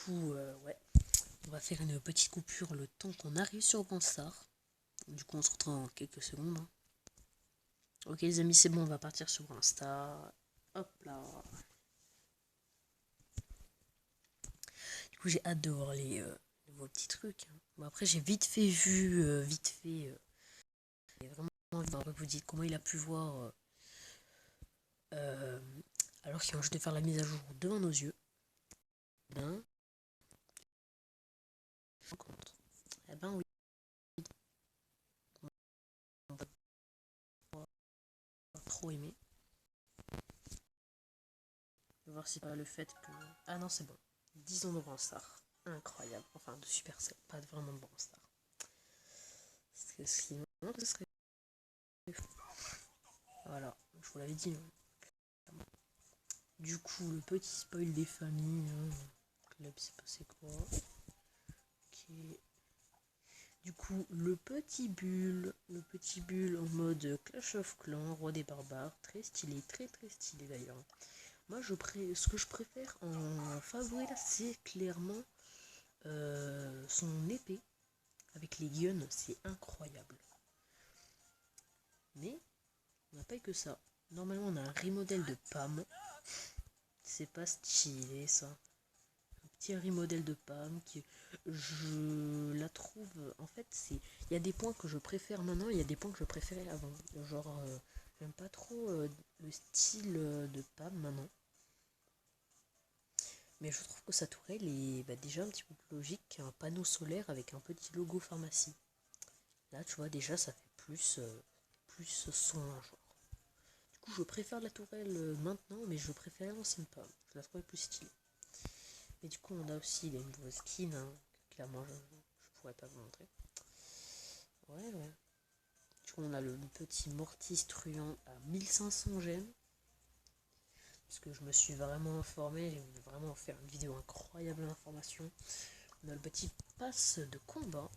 coup, ouais, on va faire une petite coupure le temps qu'on arrive sur Brawl Stars. Du coup, on se retrouve en quelques secondes. Hein. Ok, les amis, c'est bon, on va partir sur Brawl Stars. Hop là. Du coup, j'ai hâte de voir vos petits trucs. Hein. Bon, après, j'ai vite fait vu, et vraiment, vous dites comment il a pu voir euh, alors qu'il vient juste de faire la mise à jour devant nos yeux. Ben, eh ben oui, on va pas trop aimer. Je vais voir si pas le fait que... Ah non, c'est bon. 10 ans de Brawl Stars. Incroyable. Enfin, de Supercell, pas vraiment de Brawl Stars. Sinon, ce serait... Voilà, je vous l'avais dit. Hein. Du coup, le petit spoil des familles. Hein. Club, c'est passé quoi? Ok. Du coup, le petit bulle en mode Clash of Clans, roi des barbares, très stylé, très très stylé d'ailleurs. Moi, ce que je préfère en favori là, c'est clairement son épée avec les guns, c'est incroyable. Mais on n'a pas que ça. Normalement, on a un remodel de Pam. C'est pas stylé ça. Un petit remodel de Pam qui, je la trouve. En fait, il y a des points que je préfère maintenant, il y a des points que je préférais avant. Genre, j'aime pas trop le style de Pam maintenant. Mais je trouve que sa tourelle est déjà un petit peu plus logique qu'un panneau solaire avec un petit logo pharmacie. Là, tu vois, déjà, ça fait plus son, genre. Du coup, je préfère la tourelle maintenant, mais je préfère l'ancienne Pam. Je la trouvais plus stylée. Et du coup, on a aussi les nouveaux skins, hein, que clairement, je pourrais pas vous montrer. Ouais, ouais. Du coup, on a le petit Mortis truand à 1500 gemmes. Parce que je me suis vraiment informé, j'ai voulu vraiment faire une vidéo incroyable d'informations. On a le petit pass de combat.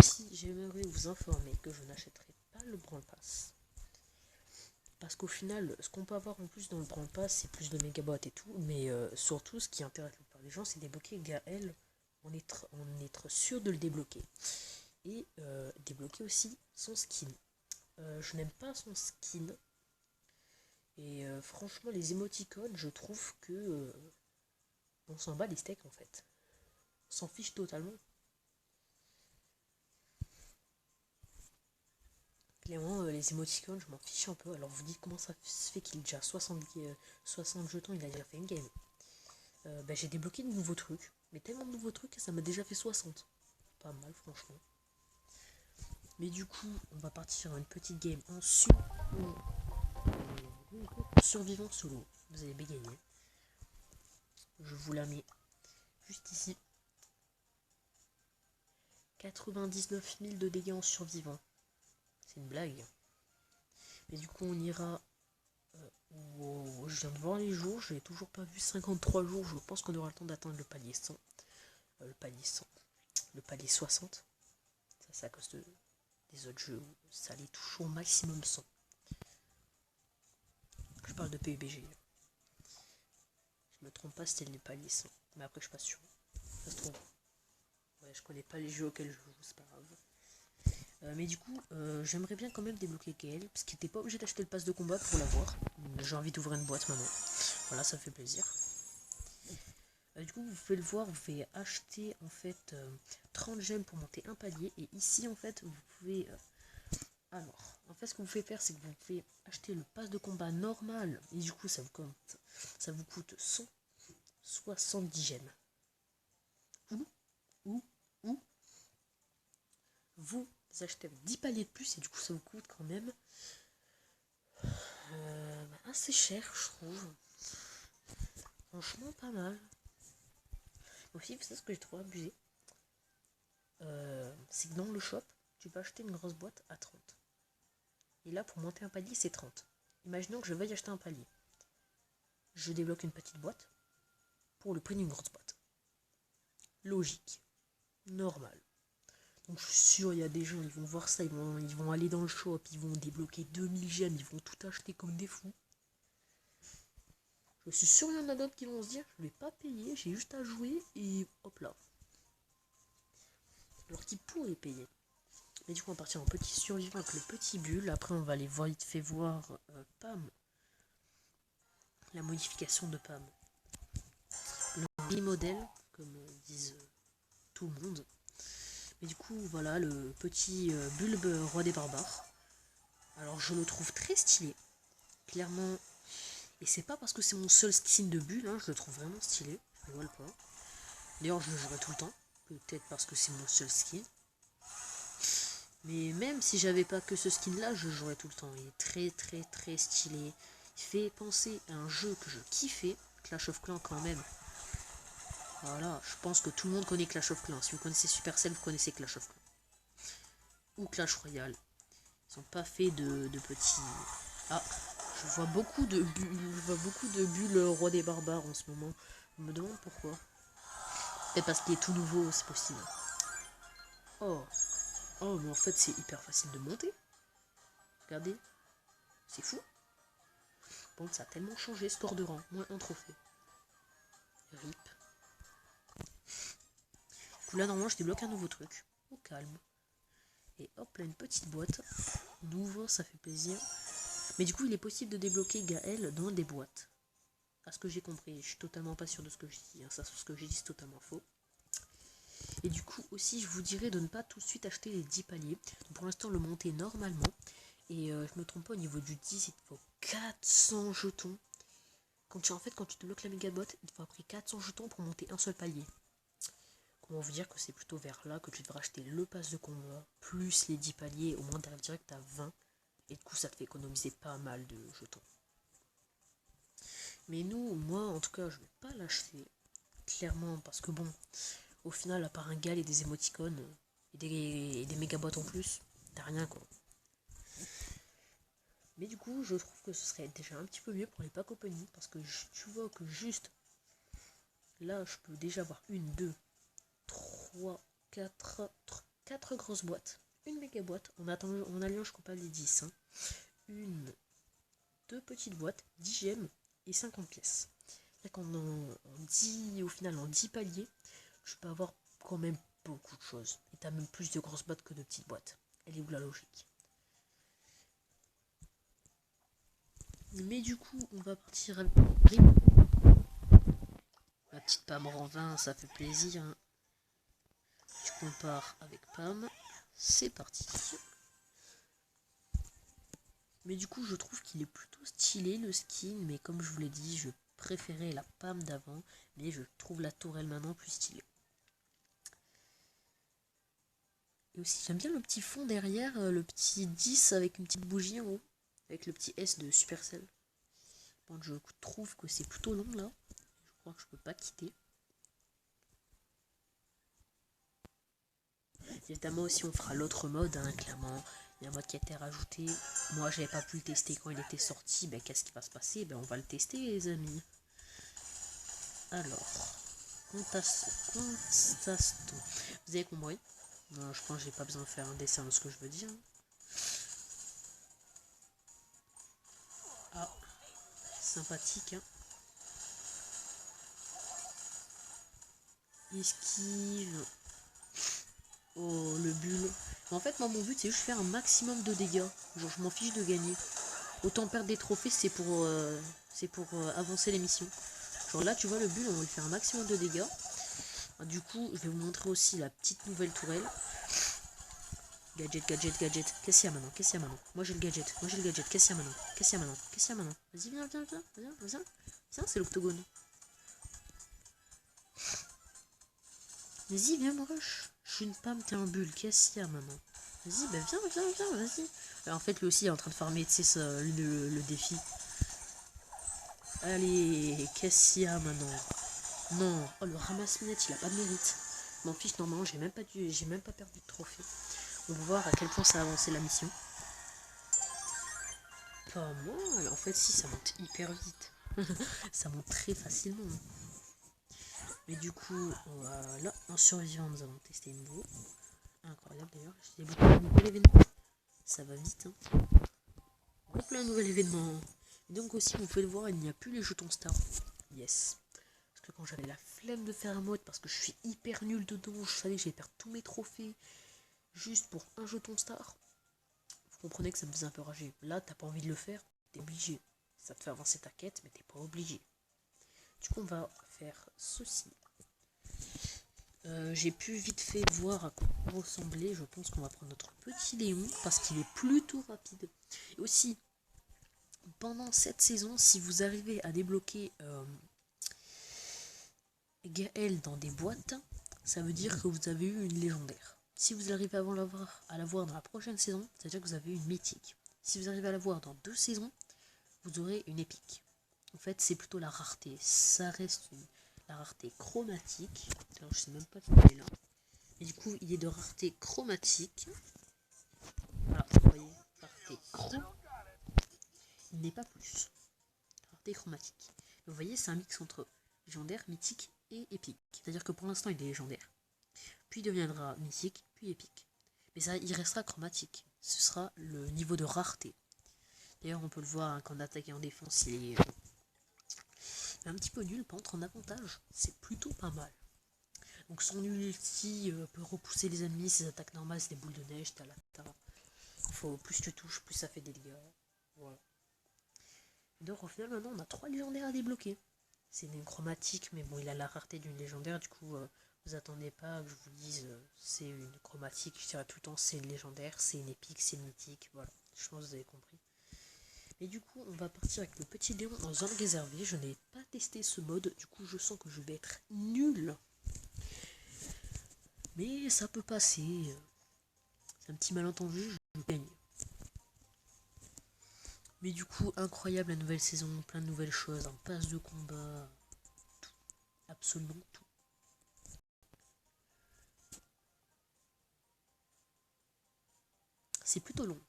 Si j'aimerais vous informer que je n'achèterai pas le Brawl Pass. Parce qu'au final, ce qu'on peut avoir en plus dans le Brawl Pass, c'est plus de mégabots et tout. Mais surtout, ce qui intéresse la plupart des gens, c'est débloquer Gaël. En être sûr de le débloquer. Et débloquer aussi son skin. Je n'aime pas son skin. Et franchement, les émoticônes, je trouve que on s'en bat les steaks en fait. On s'en fiche totalement. Clairement, les émoticônes, je m'en fiche un peu. Alors vous dites comment ça se fait qu'il a déjà 60 jetons, il a déjà fait une game. J'ai débloqué de nouveaux trucs. Mais tellement de nouveaux trucs que ça m'a déjà fait 60. Pas mal franchement. Mais du coup, on va partir à une petite game en survivant solo. Vous allez bégayer. Je vous la mets juste ici. 99 000 de dégâts en survivant. C'est une blague. Mais du coup, on ira. Je viens de voir les jours, je n'ai toujours pas vu 53 jours. Je pense qu'on aura le temps d'atteindre le palier 100. Le palier 100. Le palier 60. Ça, c'est à cause des autres jeux où ça allait toujours maximum 100. Je parle de PUBG. Je me trompe pas, c'était le palier 100. Mais après, je suis pas sûr. Ça se trouve. Ouais, je connais pas les jeux auxquels je joue, c'est pas grave. Mais du coup, j'aimerais bien quand même débloquer KL, parce qu'il n'était pas obligé d'acheter le pass de combat pour l'avoir. J'ai envie d'ouvrir une boîte maintenant. Voilà, ça fait plaisir. Du coup, vous pouvez le voir, vous pouvez acheter en fait 30 gemmes pour monter un palier. Et ici, en fait, vous pouvez... alors, en fait, ce que vous pouvez faire, c'est que vous pouvez acheter le pass de combat normal. Et du coup, ça vous coûte 170 gemmes. Ou vous achetez 10 paliers de plus et du coup, ça vous coûte quand même assez cher, je trouve. Franchement, pas mal. Aussi, c'est ce que j'ai trouvé abusé. C'est que dans le shop, tu peux acheter une grosse boîte à 30. Et là, pour monter un palier, c'est 30. Imaginons que je veuille acheter un palier. Je débloque une petite boîte pour le prix d'une grosse boîte. Logique. Normal. Donc je suis sûr, il y a des gens, ils vont voir ça, ils vont aller dans le shop, ils vont débloquer 2000 gemmes, ils vont tout acheter comme des fous. Je suis sûr qu'il y en a d'autres qui vont se dire, je vais pas payer, j'ai juste à jouer et hop là. Alors qu'ils pourraient payer. Mais du coup on va partir en petit survivant avec le petit bulle. Après on va aller vite fait voir Pam. La modification de Pam. Le bi-modèle, comme disent tout le monde. Mais du coup voilà le petit bulbe roi des barbares. Alors je le trouve très stylé. Clairement. Et c'est pas parce que c'est mon seul skin de bulle, hein, je le trouve vraiment stylé. Je rigole pas. D'ailleurs je le jouerai tout le temps. Peut-être parce que c'est mon seul skin. Mais même si j'avais pas que ce skin là, je jouerais tout le temps. Il est très très très stylé. Il fait penser à un jeu que je kiffais, Clash of Clans quand même. Voilà, je pense que tout le monde connaît Clash of Clans. Si vous connaissez Supercell, vous connaissez Clash of Clans. Ou Clash Royale. Ils ont pas fait de petits... Ah, je vois beaucoup de bulles roi des barbares en ce moment. Je me demande pourquoi. Peut-être parce qu'il est tout nouveau, c'est possible. Oh. Oh, mais en fait, c'est hyper facile de monter. Regardez. C'est fou. Bon, ça a tellement changé. Score de rang. Moins un trophée. RIP. Du coup, là, normalement, je débloque un nouveau truc. Au calme. Et hop, là, une petite boîte. On ouvre, ça fait plaisir. Mais du coup, il est possible de débloquer Gaël dans des boîtes. À ce que j'ai compris. Je suis totalement pas sûr de ce que je dis. Hein. Ça, ce que j'ai dit, c'est totalement faux. Et du coup, aussi, je vous dirais de ne pas tout de suite acheter les 10 paliers. Pour l'instant, le monter normalement. Et je me trompe pas, au niveau du 10, il te faut 400 jetons. En fait, quand tu débloques la méga boîte, il te faut après 400 jetons pour monter un seul palier. Comment vous dire que c'est plutôt vers là que tu devras acheter le pass de combat, plus les 10 paliers, au moins t'arrives direct à 20. Et du coup, ça te fait économiser pas mal de jetons. Mais nous, moi, en tout cas, je vais pas l'acheter. Clairement, parce que bon, au final, à part un gal et des émoticônes, et des méga boîtes en plus, t'as rien quoi. Mais du coup, je trouve que ce serait déjà un petit peu mieux pour les packs opening, parce que tu vois que juste là, je peux déjà avoir 1, 2, 3, 4 grosses boîtes. Une méga boîte, en alliant, je compte pas les 10. Hein. Une, 2 petites boîtes, 10 gemmes et 50 pièces. Là, au final, en 10 paliers, je peux avoir quand même beaucoup de choses. Et t'as même plus de grosses boîtes que de petites boîtes. Elle est où la logique? Mais du coup, on va partir avec la petite Pam rang 20, ça fait plaisir. Hein. Tu compares avec Pam. C'est parti. Mais du coup, je trouve qu'il est plutôt stylé le skin. Mais comme je vous l'ai dit, je préférais la Pam d'avant. Mais je trouve la tourelle maintenant plus stylée. Et aussi, j'aime bien le petit fond derrière. Le petit 10 avec une petite bougie en haut. Avec le petit S de Supercell. Bon, je trouve que c'est plutôt long là. Je crois que je peux pas quitter. Évidemment aussi on fera l'autre mode, hein, clairement. Il y a un mode qui a été rajouté. Moi j'avais pas pu le tester quand il était sorti. Ben qu'est-ce qui va se passer? Ben on va le tester les amis. Alors, Contasto. Vous avez compris? Non, je pense que j'ai pas besoin de faire un dessin de ce que je veux dire. Ah, sympathique. Hein. Esquive. Oh, le bulle. En fait, moi, mon but, c'est juste faire un maximum de dégâts. Genre, je m'en fiche de gagner. Autant perdre des trophées, c'est pour avancer les missions. Genre là, tu vois, le bulle, on va lui faire un maximum de dégâts. Du coup, je vais vous montrer aussi la petite nouvelle tourelle. Gadget, gadget, gadget. Qu'est-ce qu'il y a maintenant? Qu'est-ce qu'il y a maintenant? Moi, j'ai le gadget. Qu'est-ce qu'il y a maintenant? Qu'est-ce qu'il y a maintenant? Qu'est-ce qu'il y a maintenant? Vas-y, viens, viens, viens, viens, viens. Viens, c'est l'octogone. Vas-y, viens, me rush. Je suis une Pam, t'es un bulle. Qu'est-ce qu'il y a maintenant? Vas-y, bah viens, viens, viens, vas-y. Alors, en fait, lui aussi, il est en train de farmer, tu sais, le défi. Allez, qu'est-ce qu'il y a maintenant? Non, oh, le ramasse-minette, il a pas de mérite. M'en fiche, normalement, j'ai même pas perdu de trophée. On va voir à quel point ça a avancé la mission. Pas mal, en fait, si, ça monte hyper vite. Ça monte très facilement. Mais du coup, voilà, en survivant, nous allons tester une nouveau. Incroyable d'ailleurs, j'ai débloqué un nouvel événement. Ça va vite. Hein. Hop là, un nouvel événement. Et donc aussi, vous pouvez le voir, il n'y a plus les jetons stars. Yes. Parce que quand j'avais la flemme de faire un mode, parce que je suis hyper nul dedans, je savais que j'allais perdre tous mes trophées juste pour un jeton star. Vous comprenez que ça me faisait un peu rager. Là, t'as pas envie de le faire, t'es obligé. Ça te fait avancer ta quête, mais t'es pas obligé. Du coup, on va faire ceci. J'ai pu vite fait voir à quoi ressemblait. Je pense qu'on va prendre notre petit Léon parce qu'il est plutôt rapide. Et aussi, pendant cette saison, si vous arrivez à débloquer Gaël dans des boîtes, ça veut dire que vous avez eu une légendaire. Si vous arrivez à la voir dans la prochaine saison, ça veut dire que vous avez eu une mythique. Si vous arrivez à la voir dans 2 saisons, vous aurez une épique. En fait, c'est plutôt la rareté. Ça reste la rareté chromatique. Alors, je sais même pas si il est là. Et du coup, il est de rareté chromatique. Voilà, vous voyez, rareté chro. Il n'est pas plus. Rareté chromatique. Vous voyez, c'est un mix entre légendaire, mythique et épique. C'est-à-dire que pour l'instant, il est légendaire. Puis il deviendra mythique, puis épique. Mais ça, il restera chromatique. Ce sera le niveau de rareté. D'ailleurs, on peut le voir hein, qu'en attaque et en défense, il est un petit peu nul. Par contre, en avantage, c'est plutôt pas mal. Donc son ulti peut repousser les ennemis, ses attaques normales, c'est des boules de neige, faut plus tu touches, plus ça fait des dégâts. Voilà. Et donc au final, maintenant, on a 3 légendaires à débloquer. C'est une chromatique, mais bon, il a la rareté d'une légendaire, du coup, vous attendez pas que je vous dise c'est une chromatique, je dirais tout le temps c'est une légendaire, c'est une épique, c'est une mythique, voilà. Je pense que vous avez compris. Et du coup, on va partir avec le petit Léon en zone réservée. Je n'ai pas testé ce mode, du coup, je sens que je vais être nul. Mais ça peut passer. C'est un petit malentendu, je gagne. Mais du coup, incroyable la nouvelle saison, plein de nouvelles choses, un pass de combat, tout, absolument tout. C'est plutôt long.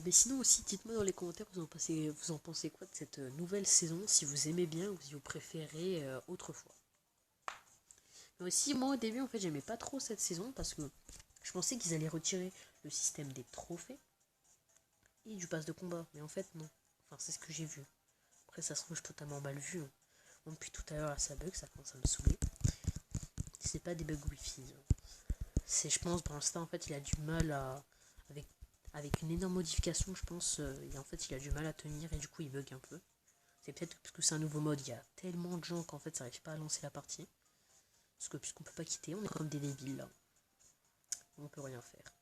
Mais sinon aussi, dites-moi dans les commentaires, vous en pensez quoi de cette nouvelle saison, si vous aimez bien ou si vous préférez autrefois. Mais aussi, moi au début, en fait, j'aimais pas trop cette saison parce que je pensais qu'ils allaient retirer le système des trophées et du pass de combat. Mais en fait, non. Enfin, c'est ce que j'ai vu. Après, ça se trouve, j'ai totalement mal vu. Hein. Bon, depuis tout à l'heure, là, ça bug, ça commence à me saouler. C'est pas des bugs wifi. C'est, je pense, pour l'instant, en fait, il a du mal à... Avec une énorme modification, je pense, et en fait, il a du mal à tenir et du coup, il bug un peu. C'est peut-être parce que c'est un nouveau mode, il y a tellement de gens qu'en fait, ça n'arrive pas à lancer la partie. Parce que puisqu'on peut pas quitter, on est comme des débiles, là. On peut rien faire.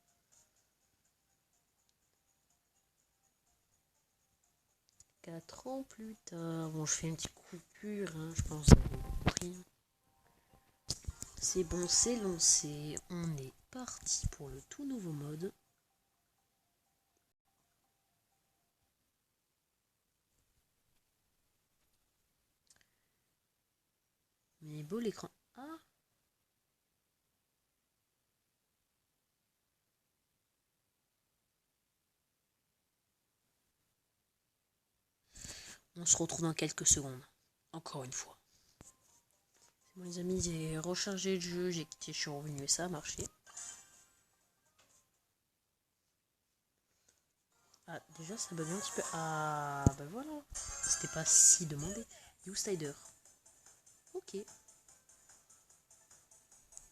Quatre ans plus tard, bon, je fais une petite coupure, hein, je pense que vous avez compris. C'est bon, c'est lancé. On est parti pour le tout nouveau mode. Mais beau l'écran. Ah! On se retrouve dans quelques secondes. Encore une fois. C'est bon les amis, j'ai rechargé le jeu, j'ai quitté, je suis revenu et ça a marché. Ah, déjà ça bug un petit peu. Ah, bah voilà. C'était pas si demandé. YouStider. Ok.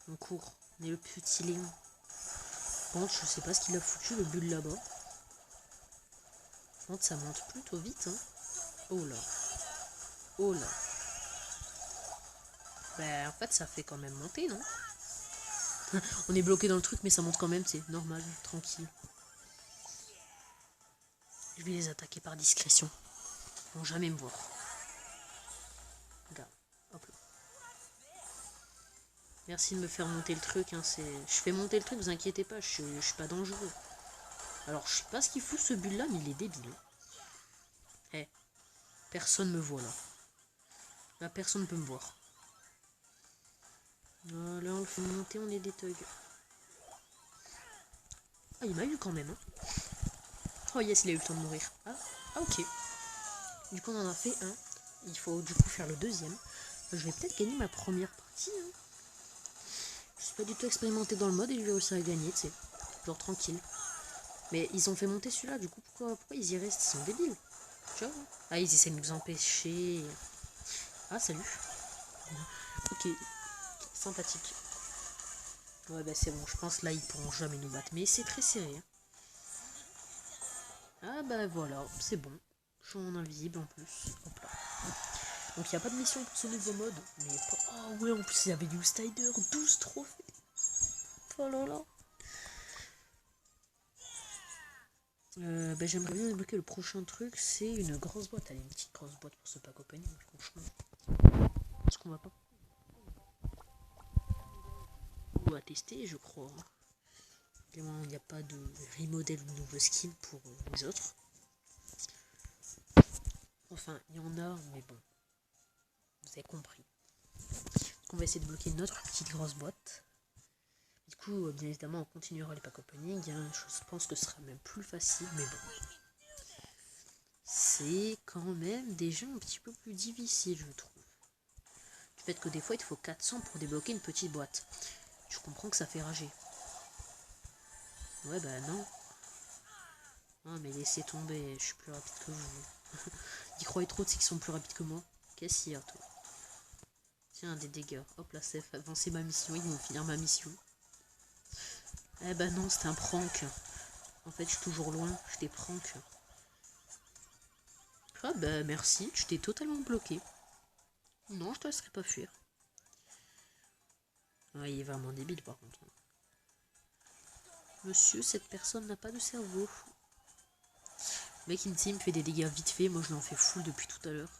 On court. On est le petit Léon. Bon, je sais pas ce qu'il a foutu, le bulle là-bas. Bon, ça monte plutôt vite, hein. Oh là. Oh là. Bah, en fait, ça fait quand même monter, non? On est bloqué dans le truc, mais ça monte quand même, c'est normal, tranquille. Je vais les attaquer par discrétion. Ils vont jamais me voir. Regarde, hop là. Merci de me faire monter le truc, hein, je fais monter le truc, vous inquiétez pas, je suis pas dangereux. Alors, je sais pas ce qu'il fout ce bulle là, mais il est débile. Eh, personne me voit là. Là, personne ne peut me voir. Là, on le fait monter, on est des thugs. Ah, il m'a eu quand même. Hein. Oh yes, il a eu le temps de mourir. Ah ok. Du coup, on en a fait un. Il faut du coup faire le deuxième. Je vais peut-être gagner ma première partie. Hein. Je suis pas du tout expérimenté dans le mode et je vais réussir à gagner, tu sais. Genre tranquille. Mais ils ont fait monter celui-là, du coup, pourquoi ils y restent? Ils sont débiles. Tu vois? Ah, ils essaient de nous empêcher. Ah, salut. Ok, sympathique. Ouais, bah c'est bon, je pense là, ils pourront jamais nous battre. Mais c'est très serré. Hein. Ah, bah voilà, c'est bon. Je suis en invisible en plus. Hop là. Donc, il n'y a pas de mission pour ce nouveau mode. Mais oh, ouais, en plus, il y avait du Stider, 12 trophées. Oh là là. J'aimerais bien débloquer le prochain truc, c'est une grosse boîte. Allez, une petite grosse boîte pour ce pack opening, franchement. Parce qu'on va pas ou à tester, je crois. Il n'y a pas de remodel ou de nouveau skin pour les autres. Enfin, il y en a, mais bon. Vous avez compris. Donc on va essayer de bloquer notre petite grosse boîte. Du coup, bien évidemment, on continuera les pack opening. Hein. Je pense que ce sera même plus facile, mais bon. C'est quand même déjà un petit peu plus difficile, je trouve. Du fait que des fois, il te faut 400 pour débloquer une petite boîte. Je comprends que ça fait rager. Ouais, bah non. Ah, mais laissez tomber, je suis plus rapide que vous. Ils croient trop, c'est qu'ils sont plus rapides que moi. Qu'est-ce qu'il y a, toi? Tiens, des dégâts. Hop là, c'est avancer ma mission. Ils vont finir ma mission. Eh bah non, c'était un prank. En fait, je suis toujours loin. Je t'ai prank. Ah bah merci, tu t'es totalement bloqué. Non, je te laisserai pas fuir. Ah, il est vraiment débile par contre. Monsieur, cette personne n'a pas de cerveau. Le mec Inti me fait des dégâts vite fait, moi je l'en fais full depuis tout à l'heure.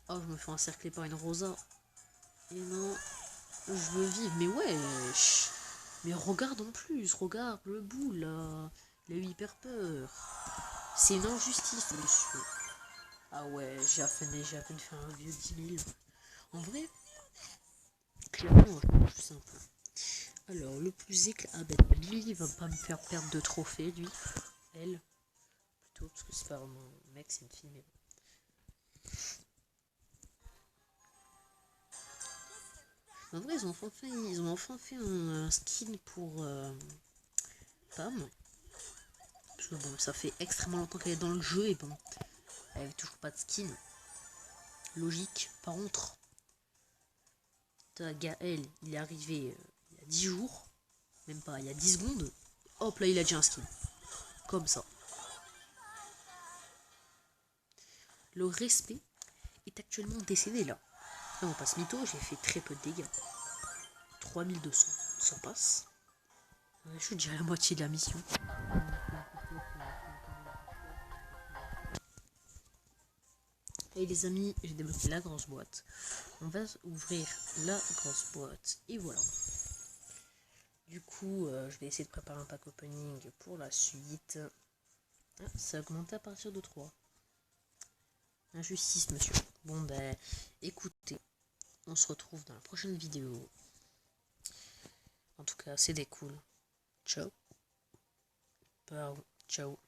Oh, je me fais encercler par une Rosa. Et non, je veux vivre, mais ouais. Mais regarde en plus, regarde le bout là. Il a eu hyper peur. C'est une injustice, monsieur. Ah ouais, j'ai à peine fait un vieux 10 000. En vrai, clairement, je mange simple. Alors, le plus éclat. Ah ben, lui, il va pas me faire perdre de trophée, lui. Elle, plutôt, parce que c'est pas vraiment un mec, c'est une fille, mais bon. En vrai, ils ont enfin fait un skin pour Pam. Parce que bon, ça fait extrêmement longtemps qu'elle est dans le jeu et bon, elle avait toujours pas de skin. Logique. Par contre, Gaël, il est arrivé il y a 10 jours, même pas, il y a 10 secondes. Hop là, il a déjà un skin. Comme ça. Le respect est actuellement décédé là. Là, on passe mytho, j'ai fait très peu de dégâts. 3200, ça passe. Je suis déjà à la moitié de la mission. Et les amis, j'ai débloqué la grosse boîte. On va ouvrir la grosse boîte. Et voilà. Du coup, je vais essayer de préparer un pack opening pour la suite. Ah, ça a augmenté à partir de 3. Injustice, monsieur. Bon, ben, écoutez, on se retrouve dans la prochaine vidéo. En tout cas, c'est des cool. Ciao. Ciao.